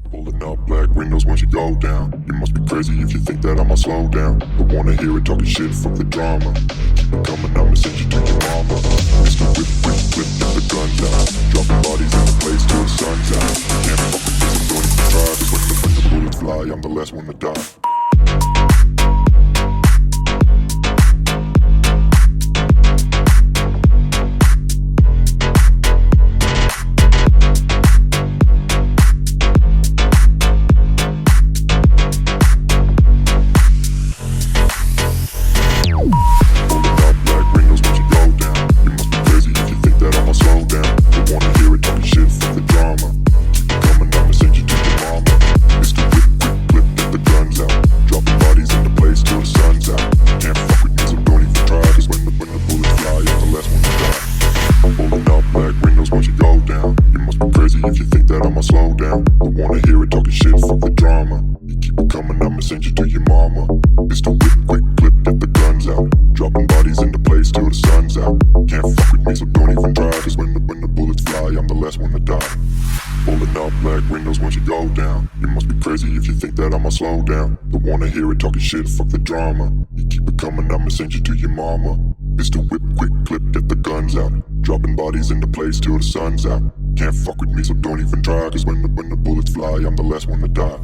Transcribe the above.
Pulling up black windows once you go down. You must be crazy if you think that I'ma slow down. Don't wanna hear it talking shit, fuck the drama. Keep it coming, I'ma send you to your mama. Mr. Whip, whip, flip, get the guns out. Dropping bodies in the place till the sun's out. Can't fuck with this, I'm going to try. Cause when the bullets fly, I'm the last one to die. If you think that I'ma slow down, don't wanna hear it talking shit, fuck the drama. You keep it coming, I'ma send you to your mama. It's the whip, quick clip, get the guns out. Dropping bodies into place till the sun's out. Can't fuck with me, so don't even try. Cause when the bullets fly, I'm the last one to die. Pulling up black windows once you go down. You must be crazy if you think that I'ma slow down. Don't wanna hear it talking shit, fuck the drama. You keep it coming, I'ma send you to your mama. It's the whip, quick clip, get the guns out. Dropping bodies into place till the sun's out. Can't fuck with me, so don't even try. Cause when the bullets fly, I'm the last one to die.